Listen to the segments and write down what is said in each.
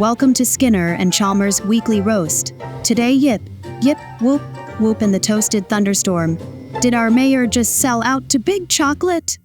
Welcome to Skinner and Chalmers' Weekly Roast. Today, Yip-Yip-Whoop-Whoop in the toasted thunderstorm. Did our mayor just sell out to big chocolate?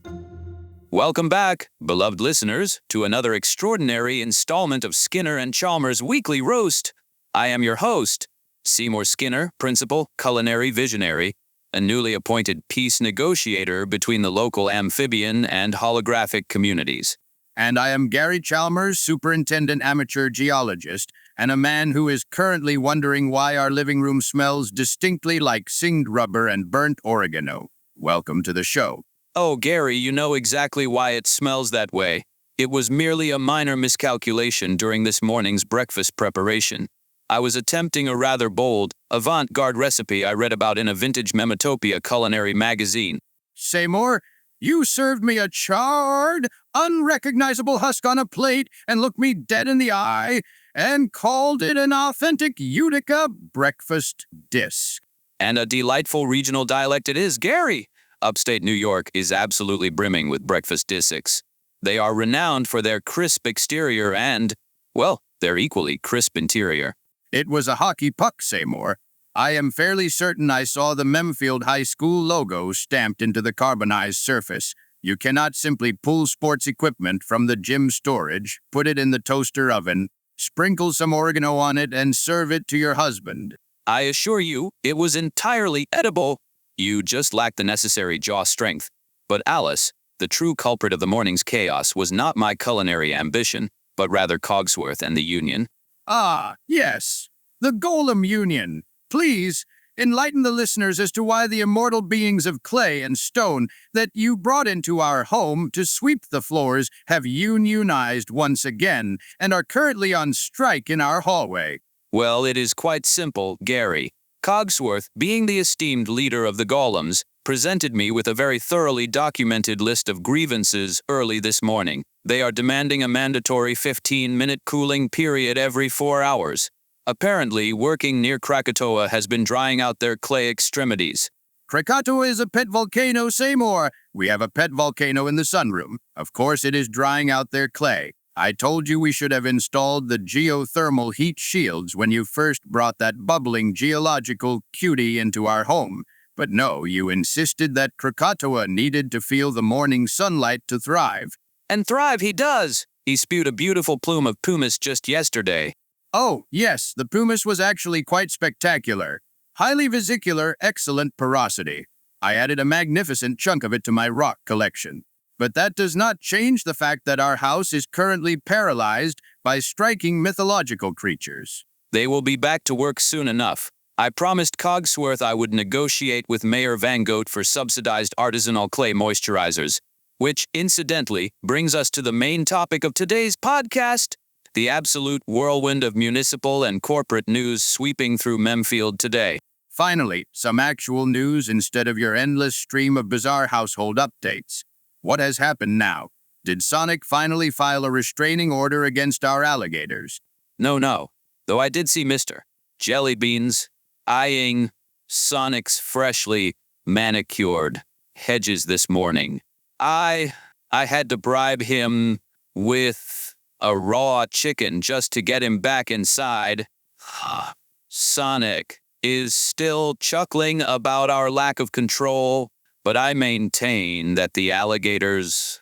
Welcome back, beloved listeners, to another extraordinary installment of Skinner and Chalmers' Weekly Roast. I am your host, Seymour Skinner, Principal Culinary Visionary, a newly appointed peace negotiator between the local amphibian and holographic communities. And I am Gary Chalmers, Superintendent Amateur Geologist, and a man who is currently wondering why our living room smells distinctly like singed rubber and burnt oregano. Welcome to the show. Oh, Gary, you know exactly why it smells that way. It was merely a minor miscalculation during this morning's breakfast preparation. I was attempting a rather bold, avant-garde recipe I read about in a vintage Memetopia culinary magazine. Seymour, you served me a charred, unrecognizable husk on a plate and looked me dead in the eye and called it an authentic Utica breakfast disc. And a delightful regional dialect it is, Gary. Upstate New York is absolutely brimming with breakfast discs. They are renowned for their crisp exterior and, well, their equally crisp interior. It was a hockey puck, Seymour. I am fairly certain I saw the Memfield High School logo stamped into the carbonized surface. You cannot simply pull sports equipment from the gym storage, put it in the toaster oven, sprinkle some oregano on it, and serve it to your husband. I assure you, it was entirely edible. You just lacked the necessary jaw strength. But Alice, the true culprit of the morning's chaos, was not my culinary ambition, but rather Cogsworth and the Union. Ah, yes, the Golem Union. Please, enlighten the listeners as to why the immortal beings of clay and stone that you brought into our home to sweep the floors have unionized once again and are currently on strike in our hallway. Well, it is quite simple, Gary. Cogsworth, being the esteemed leader of the Golems, presented me with a very thoroughly documented list of grievances early this morning. They are demanding a mandatory 15-minute cooling period every 4 hours. Apparently, working near Krakatoa has been drying out their clay extremities. Krakatoa is a pet volcano, Seymour. We have a pet volcano in the sunroom. Of course, it is drying out their clay. I told you we should have installed the geothermal heat shields when you first brought that bubbling geological cutie into our home. But no, you insisted that Krakatoa needed to feel the morning sunlight to thrive. And thrive he does! He spewed a beautiful plume of pumice just yesterday. Oh, yes, the pumice was actually quite spectacular. Highly vesicular, excellent porosity. I added a magnificent chunk of it to my rock collection. But that does not change the fact that our house is currently paralyzed by striking mythological creatures. They will be back to work soon enough. I promised Cogsworth I would negotiate with Mayor Van Goat for subsidized artisanal clay moisturizers, which, incidentally, brings us to the main topic of today's podcast, the absolute whirlwind of municipal and corporate news sweeping through Memfield today. Finally, some actual news instead of your endless stream of bizarre household updates. What has happened now? Did Sonic finally file a restraining order against our alligators? No. Though I did see Mr. Jellybeans eyeing Sonic's freshly manicured hedges this morning. I had to bribe him with a raw chicken just to get him back inside. Sonic is still chuckling about our lack of control, but I maintain that the alligators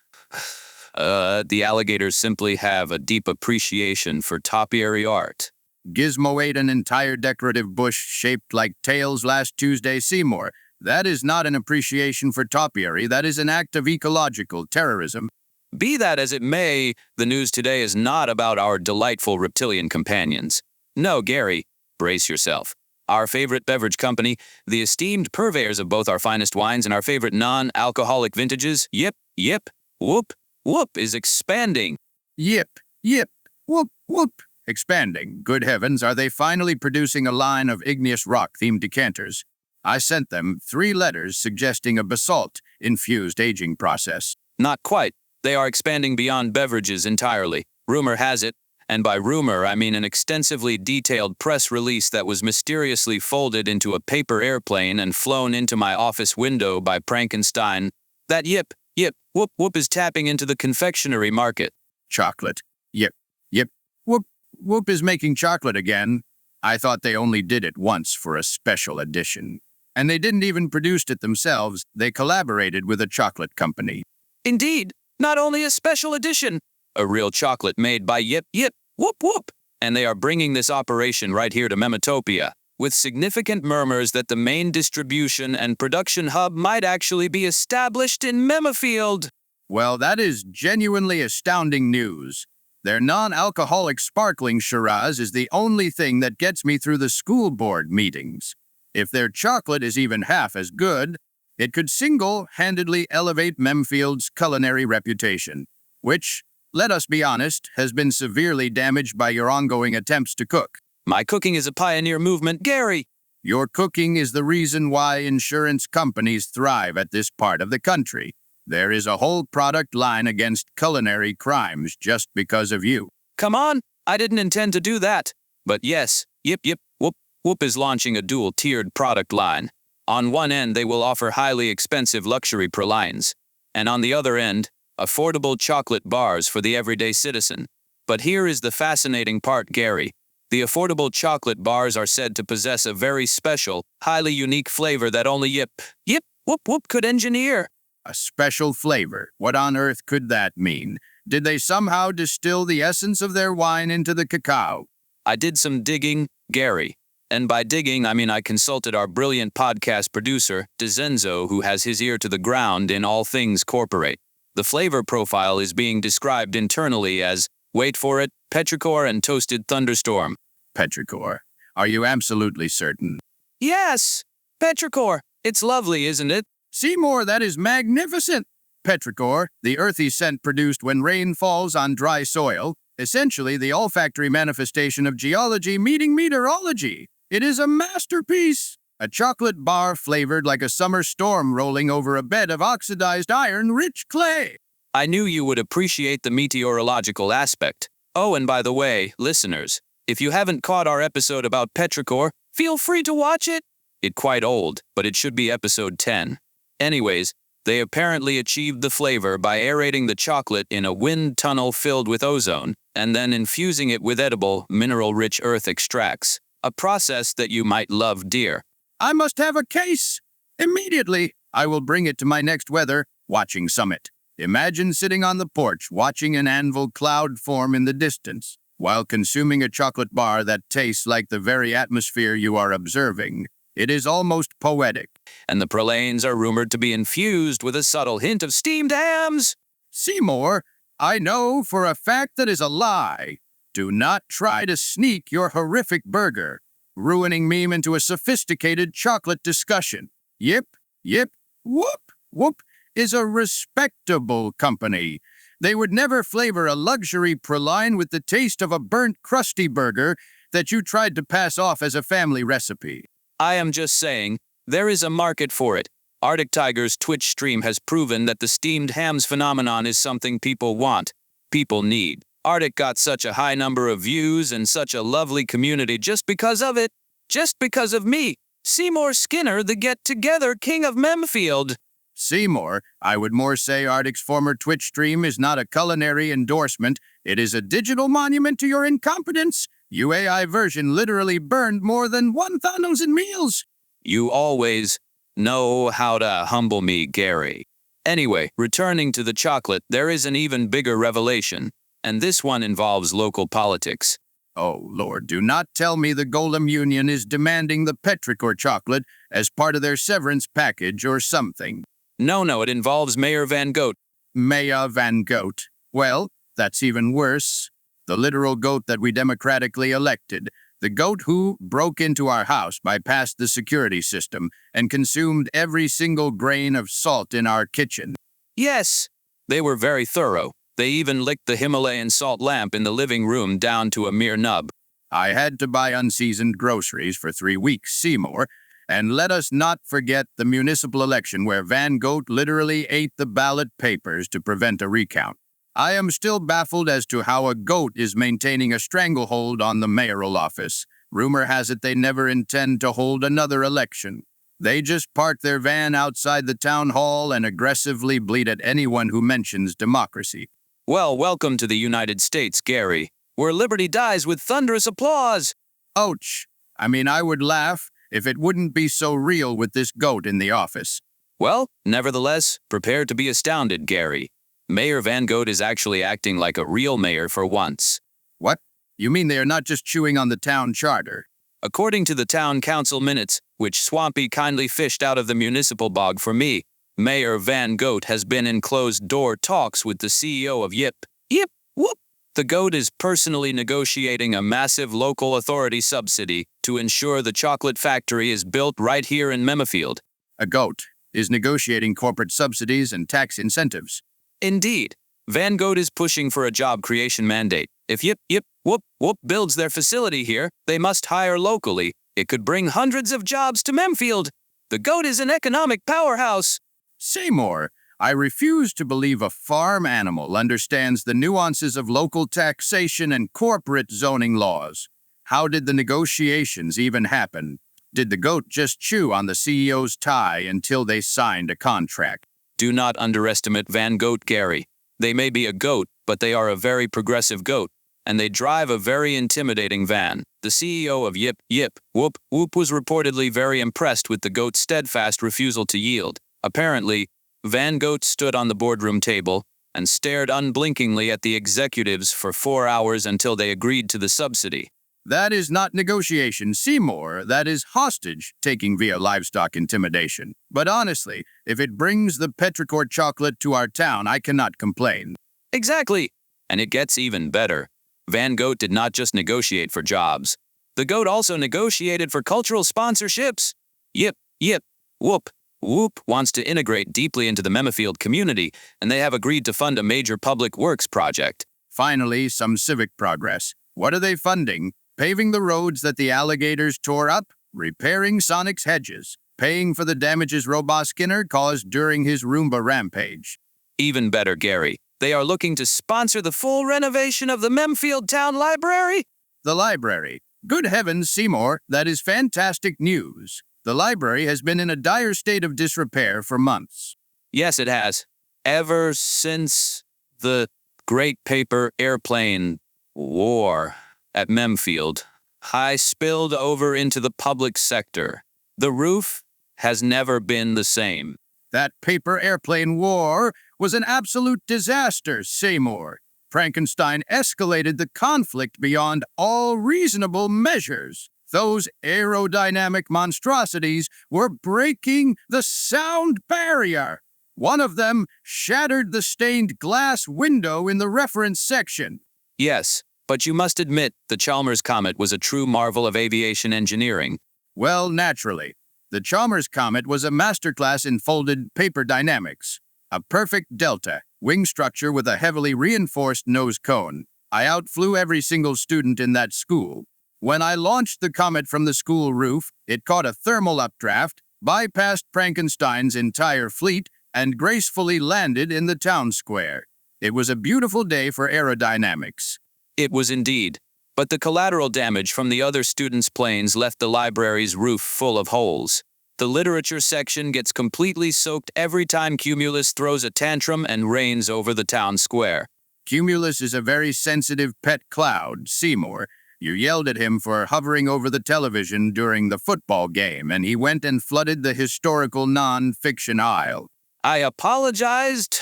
simply have a deep appreciation for topiary art. Gizmo ate an entire decorative bush shaped like tails last Tuesday, Seymour. That is not an appreciation for topiary. That is an act of ecological terrorism. Be that as it may, the news today is not about our delightful reptilian companions. No, Gary, brace yourself. Our favorite beverage company, the esteemed purveyors of both our finest wines and our favorite non-alcoholic vintages, Yip-Yip-Whoop-Whoop, is expanding. Yip-Yip-Whoop-Whoop. Expanding. Good heavens, are they finally producing a line of igneous rock-themed decanters? I sent them 3 letters suggesting a basalt-infused aging process. Not quite. They are expanding beyond beverages entirely. Rumor has it, and by rumor I mean an extensively detailed press release that was mysteriously folded into a paper airplane and flown into my office window by Frankenstein, that Yip-Yip-Whoop-Whoop is tapping into the confectionery market. Chocolate. Yip-Yip-Whoop Yip-Yip-Whoop is making chocolate again. I thought they only did it once for a special edition. And they didn't even produce it themselves. They collaborated with a chocolate company. Indeed, not only a special edition, a real chocolate made by Yip-Yip-Whoop-Whoop. And they are bringing this operation right here to Memetopia, with significant murmurs that the main distribution and production hub might actually be established in Memafield. Well, that is genuinely astounding news. Their non-alcoholic sparkling Shiraz is the only thing that gets me through the school board meetings. If their chocolate is even half as good, it could single-handedly elevate Memfield's culinary reputation, which, let us be honest, has been severely damaged by your ongoing attempts to cook. My cooking is a pioneer movement, Gary. Your cooking is the reason why insurance companies thrive at this part of the country. There is a whole product line against culinary crimes just because of you. Come on, I didn't intend to do that. But yes, Yip-Yip-Whoop-Whoop is launching a dual-tiered product line. On one end, they will offer highly expensive luxury pralines, and on the other end, affordable chocolate bars for the everyday citizen. But here is the fascinating part, Gary. The affordable chocolate bars are said to possess a very special, highly unique flavor that only Yip-Yip-Whoop-Whoop could engineer. A special flavor? What on earth could that mean? Did they somehow distill the essence of their wine into the cacao? I did some digging, Gary. And by digging, I mean I consulted our brilliant podcast producer, DeZenzo, who has his ear to the ground in all things corporate. The flavor profile is being described internally as, wait for it, Petrichor and Toasted Thunderstorm. Petrichor. Are you absolutely certain? Yes! Petrichor. It's lovely, isn't it? Seymour, that is magnificent! Petrichor, the earthy scent produced when rain falls on dry soil, essentially the olfactory manifestation of geology meeting meteorology. It is a masterpiece! A chocolate bar flavored like a summer storm rolling over a bed of oxidized iron-rich clay. I knew you would appreciate the meteorological aspect. Oh, and by the way, listeners, if you haven't caught our episode about Petrichor, feel free to watch it. It's quite old, but it should be episode 10. Anyways, they apparently achieved the flavor by aerating the chocolate in a wind tunnel filled with ozone, and then infusing it with edible, mineral-rich earth extracts, a process that you might love, dear. I must have a case! Immediately, I will bring it to my next weather watching summit. Imagine sitting on the porch watching an anvil cloud form in the distance, while consuming a chocolate bar that tastes like the very atmosphere you are observing. It is almost poetic. And the pralines are rumored to be infused with a subtle hint of steamed hams. Seymour, I know for a fact that is a lie. Do not try to sneak your horrific burger, ruining me into a sophisticated chocolate discussion. Yip-Yip-Whoop-Whoop is a respectable company. They would never flavor a luxury praline with the taste of a burnt, crusty burger that you tried to pass off as a family recipe. I am just saying, there is a market for it. ArticTiger's Twitch stream has proven that the steamed hams phenomenon is something people want, people need. Arctic got such a high number of views and such a lovely community just because of it. Just because of me, Seymour Skinner, the get-together king of Memfield. Seymour, I would more say Arctic's former Twitch stream is not a culinary endorsement. It is a digital monument to your incompetence. UAI version literally burned more than 1,000 meals. You always know how to humble me, Gary. Anyway, returning to the chocolate, there is an even bigger revelation, and this one involves local politics. Oh, Lord, do not tell me the Golem Union is demanding the Petrichor chocolate as part of their severance package or something. No, it involves Mayor Van Goat. Mayor Van Goat. Well, that's even worse. The literal goat that we democratically elected. The goat who broke into our house, bypassed the security system, and consumed every single grain of salt in our kitchen. Yes, they were very thorough. They even licked the Himalayan salt lamp in the living room down to a mere nub. I had to buy unseasoned groceries for 3 weeks, Seymour. And let us not forget the municipal election where Van Goat literally ate the ballot papers to prevent a recount. I am still baffled as to how a goat is maintaining a stranglehold on the mayoral office. Rumor has it they never intend to hold another election. They just park their van outside the town hall and aggressively bleat at anyone who mentions democracy. Well, welcome to the United States, Gary. where liberty dies with thunderous applause. Ouch! I mean, I would laugh if it wouldn't be so real with this goat in the office. Well, nevertheless, prepare to be astounded, Gary. Mayor Van Goat is actually acting like a real mayor for once. What? You mean they are not just chewing on the town charter? According to the town council minutes, which Swampy kindly fished out of the municipal bog for me, Mayor Van Goat has been in closed-door talks with the CEO of Yip-Yip-Whoop. The goat is personally negotiating a massive local authority subsidy to ensure the chocolate factory is built right here in Memifield. A goat is negotiating corporate subsidies and tax incentives. Indeed, Van Goat is pushing for a job creation mandate. If Yip-Yip-Whoop-Whoop builds their facility here, they must hire locally. It could bring hundreds of jobs to Memfield. The goat is an economic powerhouse. Seymour, I refuse to believe a farm animal understands the nuances of local taxation and corporate zoning laws. How did the negotiations even happen? Did the goat just chew on the CEO's tie until they signed a contract? Do not underestimate Van Goat, Gary. They may be a goat, but they are a very progressive goat, and they drive a very intimidating van. The CEO of Yip-Yip-Whoop-Whoop was reportedly very impressed with the goat's steadfast refusal to yield. Apparently, Van Goat stood on the boardroom table and stared unblinkingly at the executives for 4 hours until they agreed to the subsidy. That is not negotiation, Seymour. That is hostage-taking via livestock intimidation. But honestly, if it brings the Petrichor chocolate to our town, I cannot complain. Exactly. And it gets even better. Van Goat did not just negotiate for jobs. The goat also negotiated for cultural sponsorships. Yip-Yip-Whoop-Whoop wants to integrate deeply into the Memifield community, and they have agreed to fund a major public works project. Finally, some civic progress. What are they funding? Paving the roads that the alligators tore up, repairing Sonic's hedges, paying for the damages Roboskinner caused during his Roomba rampage. Even better, Gary. They are looking to sponsor the full renovation of the Memfield Town Library. The library. Good heavens, Seymour, that is fantastic news. The library has been in a dire state of disrepair for months. Yes, it has. Ever since the Great Paper Airplane War at Memfield, I spilled over into the public sector. The roof has never been the same. That paper airplane war was an absolute disaster, Seymour. Frankenstein escalated the conflict beyond all reasonable measures. Those aerodynamic monstrosities were breaking the sound barrier. One of them shattered the stained glass window in the reference section. Yes, but you must admit the Chalmers comet was a true marvel of aviation engineering. Well, naturally. The Chalmers comet was a masterclass in folded paper dynamics. A perfect delta, wing structure with a heavily reinforced nose cone. I outflew every single student in that school. When I launched the comet from the school roof, it caught a thermal updraft, bypassed Frankenstein's entire fleet, and gracefully landed in the town square. It was a beautiful day for aerodynamics. It was indeed, but the collateral damage from the other students' planes left the library's roof full of holes. The literature section gets completely soaked every time Cumulus throws a tantrum and rains over the town square. Cumulus is a very sensitive pet cloud, Seymour. You yelled at him for hovering over the television during the football game, and he went and flooded the historical non-fiction aisle. I apologized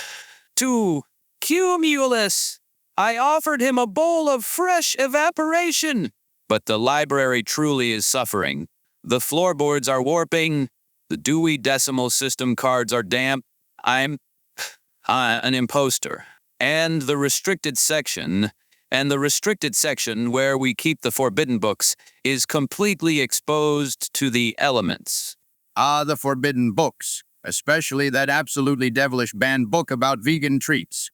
to Cumulus. I offered him a bowl of fresh evaporation. But the library truly is suffering. The floorboards are warping. The Dewey Decimal System cards are damp. I'm an imposter. And the restricted section where we keep the forbidden books is completely exposed to the elements. Ah, the forbidden books. Especially that absolutely devilish banned book about vegan treats.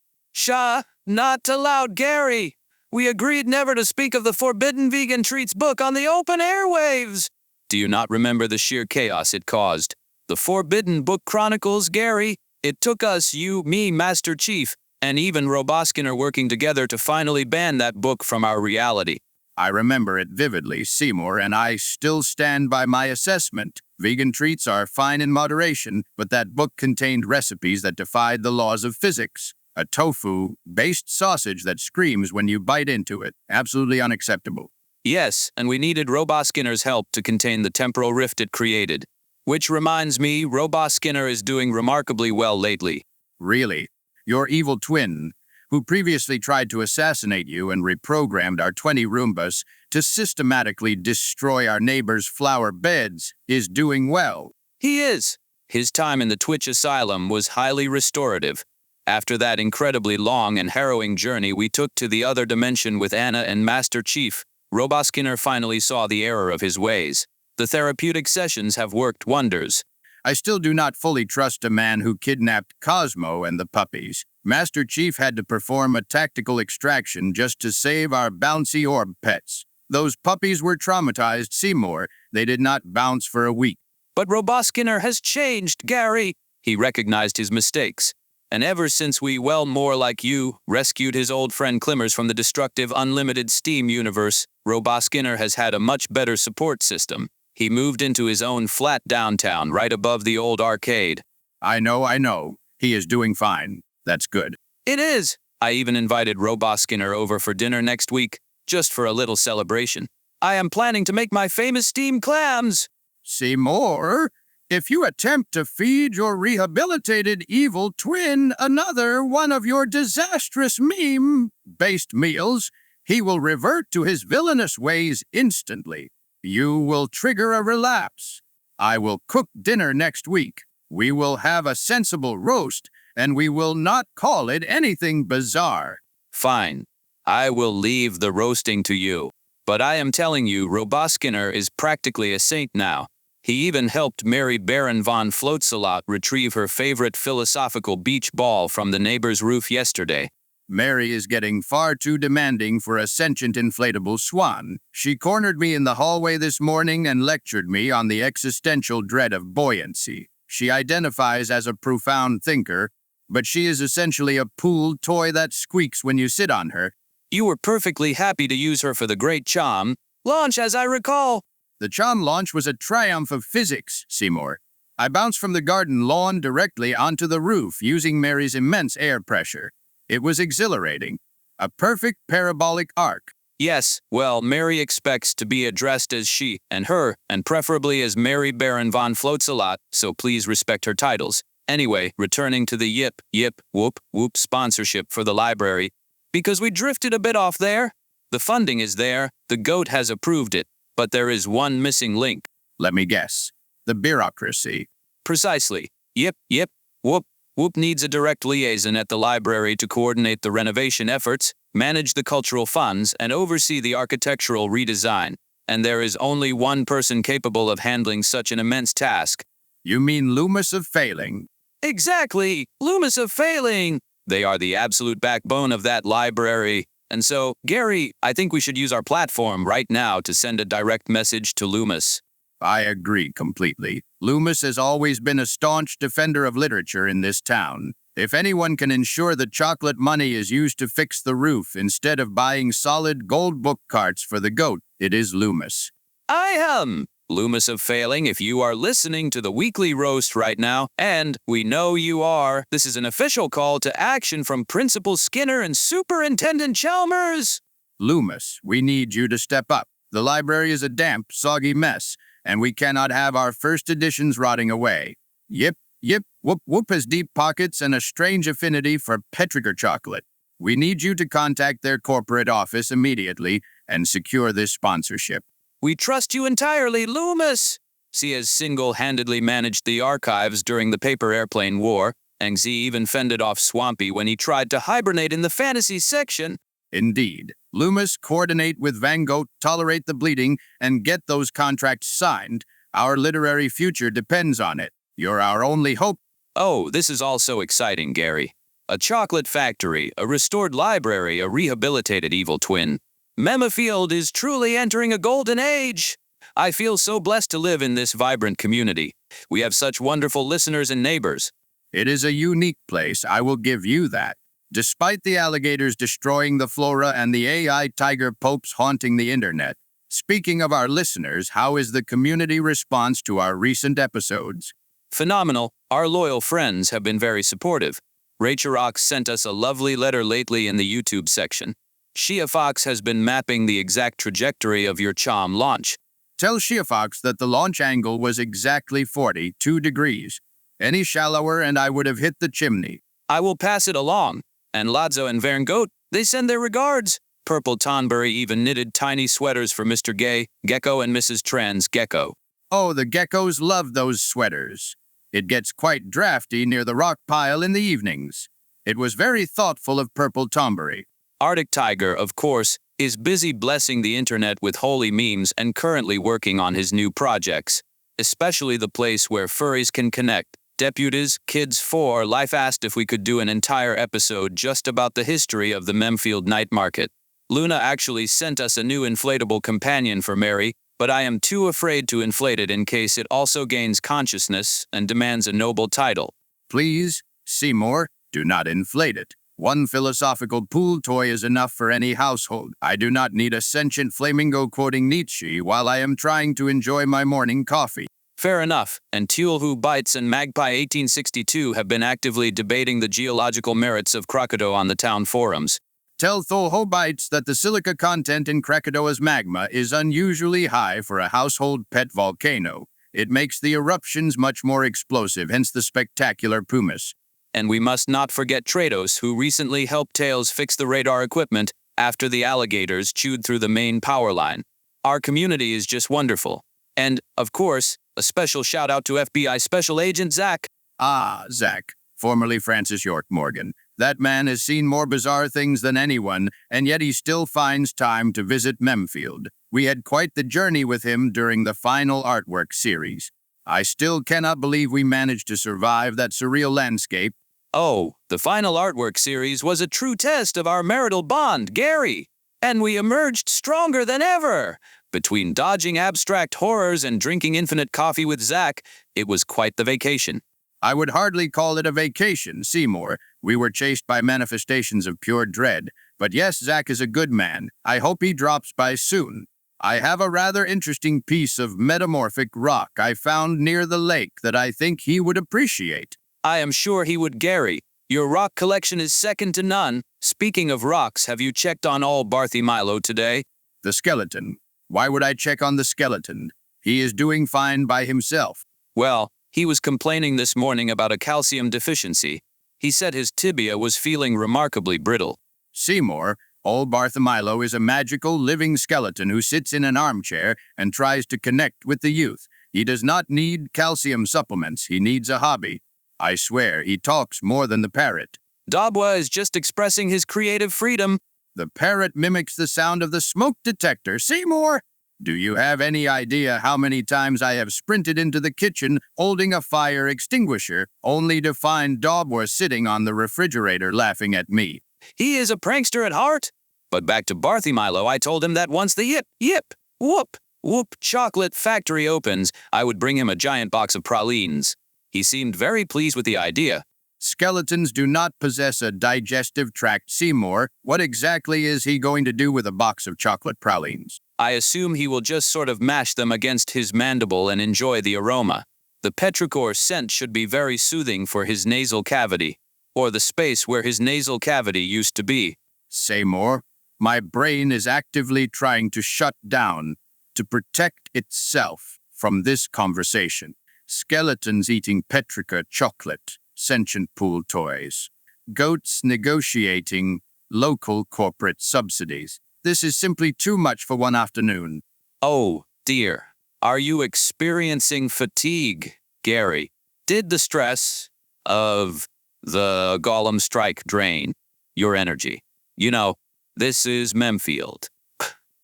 Not allowed, Gary. We agreed never to speak of the Forbidden Vegan Treats book on the open airwaves. Do you not remember the sheer chaos it caused? The Forbidden Book Chronicles, Gary. It took us, you, me, Master Chief, and even Roboskinner working together to finally ban that book from our reality. I remember it vividly, Seymour, and I still stand by my assessment. Vegan treats are fine in moderation, but that book contained recipes that defied the laws of physics. A tofu-based sausage that screams when you bite into it. Absolutely unacceptable. Yes, and we needed Roboskinner's help to contain the temporal rift it created. Which reminds me, Roboskinner is doing remarkably well lately. Really? Your evil twin, who previously tried to assassinate you and reprogrammed our 20 Roombas to systematically destroy our neighbors' flower beds, is doing well. He is. His time in the Twitch Asylum was highly restorative. After that incredibly long and harrowing journey we took to the other dimension with Anna and Master Chief, Roboskinner finally saw the error of his ways. The therapeutic sessions have worked wonders. I still do not fully trust a man who kidnapped Cosmo and the puppies. Master Chief had to perform a tactical extraction just to save our bouncy orb pets. Those puppies were traumatized, Seymour. They did not bounce for a week. But Roboskinner has changed, Gary. He recognized his mistakes. And ever since we, well, more like you, rescued his old friend Chalmers from the destructive unlimited Steam universe, Roboskinner has had a much better support system. He moved into his own flat downtown, right above the old arcade. I know. He is doing fine. That's good. It is. I even invited Roboskinner over for dinner next week, just for a little celebration. I am planning to make my famous steamed clams. Seymour, if you attempt to feed your rehabilitated evil twin another one of your disastrous meme-based meals, he will revert to his villainous ways instantly. You will trigger a relapse. I will cook dinner next week. We will have a sensible roast, and we will not call it anything bizarre. Fine. I will leave the roasting to you. But I am telling you, Roboskinner is practically a saint now. He even helped Mary Baron von Floatsalot retrieve her favorite philosophical beach ball from the neighbor's roof yesterday. Mary is getting far too demanding for a sentient inflatable swan. She cornered me in the hallway this morning and lectured me on the existential dread of buoyancy. She identifies as a profound thinker, but she is essentially a pooled toy that squeaks when you sit on her. You were perfectly happy to use her for the Great Chom launch, as I recall. The Chom launch was a triumph of physics, Seymour. I bounced from the garden lawn directly onto the roof using Mary's immense air pressure. It was exhilarating. A perfect parabolic arc. Yes, well, Mary expects to be addressed as she and her, and preferably as Mary Baron von Floatsalot, so please respect her titles. Anyway, returning to the Yip-Yip-Whoop-Whoop sponsorship for the library, because we drifted a bit off there. The funding is there, the GOAT has approved it, but there is one missing link. Let me guess. The bureaucracy. Precisely. Yip-Yip-Whoop-Whoop needs a direct liaison at the library to coordinate the renovation efforts, manage the cultural funds, and oversee the architectural redesign. And there is only one person capable of handling such an immense task. You mean Loomis of Failing? Exactly! Loomis of Failing! They are the absolute backbone of that library. And so, Gary, I think we should use our platform right now to send a direct message to Loomis. I agree completely. Loomis has always been a staunch defender of literature in this town. If anyone can ensure the chocolate money is used to fix the roof instead of buying solid gold book carts for the GOAT, it is Loomis. I am Loomis of Failing. If you are listening to the weekly roast right now, and we know you are, this is an official call to action from Principal Skinner and Superintendent Chalmers. Loomis, we need you to step up. The library is a damp, soggy mess, and we cannot have our first editions rotting away. Yip-Yip-Whoop-Whoop has deep pockets and a strange affinity for Petrichor chocolate. We need you to contact their corporate office immediately and secure this sponsorship. We trust you entirely, Loomis. She has single-handedly managed the archives during the paper airplane war, and she even fended off Swampy when he tried to hibernate in the fantasy section. Indeed. Loomis, coordinate with Van Gogh, tolerate the bleeding, and get those contracts signed. Our literary future depends on it. You're our only hope. Oh, this is all so exciting, Gary. A chocolate factory, a restored library, a rehabilitated evil twin. Memafield is truly entering a golden age. I feel so blessed to live in this vibrant community. We have such wonderful listeners and neighbors. It is a unique place, I will give you that. Despite the alligators destroying the flora and the AI tiger popes haunting the internet. Speaking of our listeners, how is the community response to our recent episodes? Phenomenal. Our loyal friends have been very supportive. Rachel sent us a lovely letter lately in the YouTube section. Shia Fox has been mapping the exact trajectory of your Chom launch. Tell Shiafox that the launch angle was exactly 42 degrees. Any shallower and I would have hit the chimney. I will pass it along. And Ladzo and Vern Goat, they send their regards. Purple Tonbury even knitted tiny sweaters for Mr. Gay, Gecko, and Mrs. Trans Gecko. Oh, the geckos love those sweaters. It gets quite drafty near the rock pile in the evenings. It was very thoughtful of Purple Tonbury. ArticTiger, of course, is busy blessing the internet with holy memes and currently working on his new projects, especially the place where furries can connect. Deputies, Kids 4, Life asked if we could do an entire episode just about the history of the Memfield night market. Luna actually sent us a new inflatable companion for Mary, but I am too afraid to inflate it in case it also gains consciousness and demands a noble title. Please, Seymour, do not inflate it. One philosophical pool toy is enough for any household. I do not need a sentient flamingo quoting Nietzsche while I am trying to enjoy my morning coffee. Fair enough, and Tuel Who Bites and Magpie 1862 have been actively debating the geological merits of Krakatoa on the town forums. Tell Tho Bites that the silica content in Krakatoa's magma is unusually high for a household pet volcano. It makes the eruptions much more explosive, hence the spectacular pumice. And we must not forget Trados, who recently helped Tails fix the radar equipment after the alligators chewed through the main power line. Our community is just wonderful. And, of course, a special shout-out to FBI Special Agent Zach. Ah, Zach, formerly Francis York Morgan. That man has seen more bizarre things than anyone, and yet he still finds time to visit Memfield. We had quite the journey with him during the final artwork series. I still cannot believe we managed to survive that surreal landscape. Oh, the final artwork series was a true test of our marital bond, Gary. And we emerged stronger than ever. Between dodging abstract horrors and drinking infinite coffee with Zach, it was quite the vacation. I would hardly call it a vacation, Seymour. We were chased by manifestations of pure dread. But yes, Zach is a good man. I hope he drops by soon. I have a rather interesting piece of metamorphic rock I found near the lake that I think he would appreciate. I am sure he would, Gary. Your rock collection is second to none. Speaking of rocks, have you checked on all Barthymilo today? The skeleton. Why would I check on the skeleton? He is doing fine by himself. Well, he was complaining this morning about a calcium deficiency. He said his tibia was feeling remarkably brittle. Seymour, old Barthymilo is a magical living skeleton who sits in an armchair and tries to connect with the youth. He does not need calcium supplements. He needs a hobby. I swear, he talks more than the parrot. Dabwa is just expressing his creative freedom. The parrot mimics the sound of the smoke detector. Seymour, do you have any idea how many times I have sprinted into the kitchen holding a fire extinguisher, only to find Dabwa sitting on the refrigerator laughing at me? He is a prankster at heart. But back to Barthymilo, I told him that once the Yip-Yip-Whoop-Whoop chocolate factory opens, I would bring him a giant box of pralines. He seemed very pleased with the idea. Skeletons do not possess a digestive tract, Seymour. What exactly is he going to do with a box of chocolate pralines? I assume he will just sort of mash them against his mandible and enjoy the aroma. The Petrichor scent should be very soothing for his nasal cavity, or the space where his nasal cavity used to be. Seymour, my brain is actively trying to shut down to protect itself from this conversation. Skeletons eating Petrichor chocolate, sentient pool toys, goats negotiating local corporate subsidies. This is simply too much for one afternoon. Oh, dear. Are you experiencing fatigue, Gary? Did the stress of the Golem strike drain your energy? You know, this is Memfield.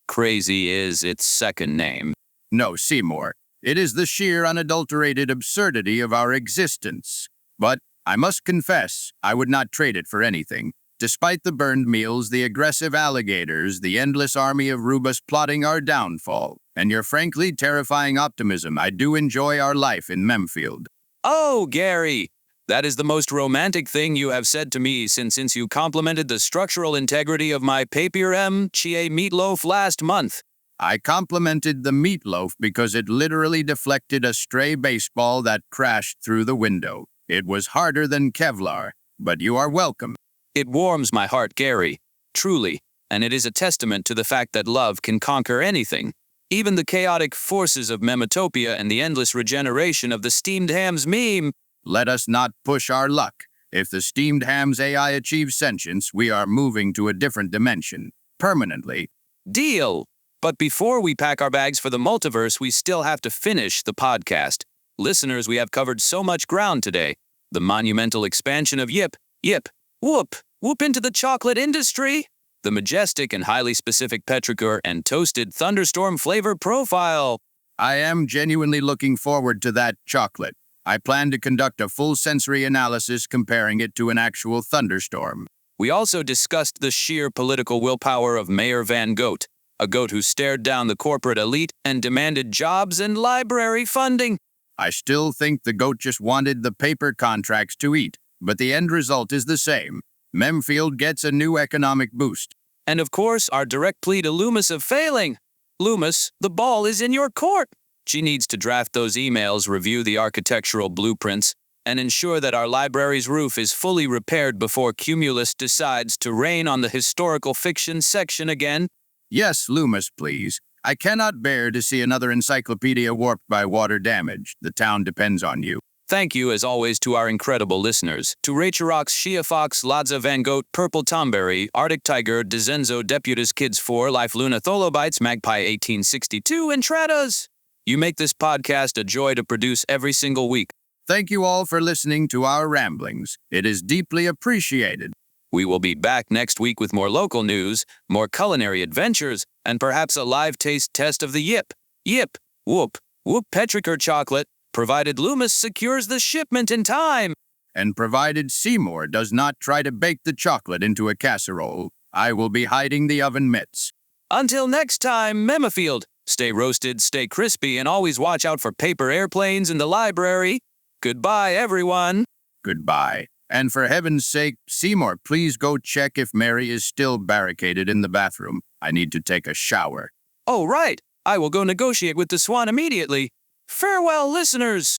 Crazy is its second name. No, Seymour. It is the sheer unadulterated absurdity of our existence. But I must confess, I would not trade it for anything. Despite the burned meals, the aggressive alligators, the endless army of Rubus plotting our downfall, and your frankly terrifying optimism, I do enjoy our life in Memfield. Oh, Gary! That is the most romantic thing you have said to me since you complimented the structural integrity of my PiyarSquare meatloaf last month. I complimented the meatloaf because it literally deflected a stray baseball that crashed through the window. It was harder than Kevlar. but you are welcome. It warms my heart, Gary. Truly. And it is a testament to the fact that love can conquer anything. Even the chaotic forces of Memetopia and the endless regeneration of the steamed hams meme. Let us not push our luck. If the steamed hams AI achieves sentience, we are moving to a different dimension. Permanently. Deal! But before we pack our bags for the multiverse, we still have to finish the podcast. Listeners, we have covered so much ground today. The monumental expansion of Yip-Yip-Whoop-Whoop into the chocolate industry. The majestic and highly specific Petrichor and toasted thunderstorm flavor profile. I am genuinely looking forward to that chocolate. I plan to conduct a full sensory analysis comparing it to an actual thunderstorm. We also discussed the sheer political willpower of Mayor Van Goat, a goat who stared down the corporate elite and demanded jobs and library funding. I still think the goat just wanted the paper contracts to eat, but the end result is the same. Memfield gets a new economic boost. And of course, our direct plea to Loomis of failing. Loomis, the ball is in your court. She needs to draft those emails, review the architectural blueprints, and ensure that our library's roof is fully repaired before Cumulus decides to rain on the historical fiction section again. Yes, Loomis, please. I cannot bear to see another encyclopedia warped by water damage. The town depends on you. Thank you, as always, to our incredible listeners. To Racharox, Shia Fox, Ladza Van Goat, Purple Tomberry, ArticTiger, Dezenzo, Deputas Kids 4, Life Luna, Tholobites, Magpie 1862, and Tradas. You make this podcast a joy to produce every single week. Thank you all for listening to our ramblings. It is deeply appreciated. We will be back next week with more local news, more culinary adventures, and perhaps a live taste test of the Yip-Yip-Whoop-Whoop Petrichor chocolate, provided Loomis secures the shipment in time. And provided Seymour does not try to bake the chocolate into a casserole, I will be hiding the oven mitts. Until next time, Memefield, stay roasted, stay crispy, and always watch out for paper airplanes in the library. Goodbye, everyone. Goodbye. And for heaven's sake, Seymour, please go check if Mary is still barricaded in the bathroom. I need to take a shower. Oh, right. I will go negotiate with the Swan immediately. Farewell, listeners.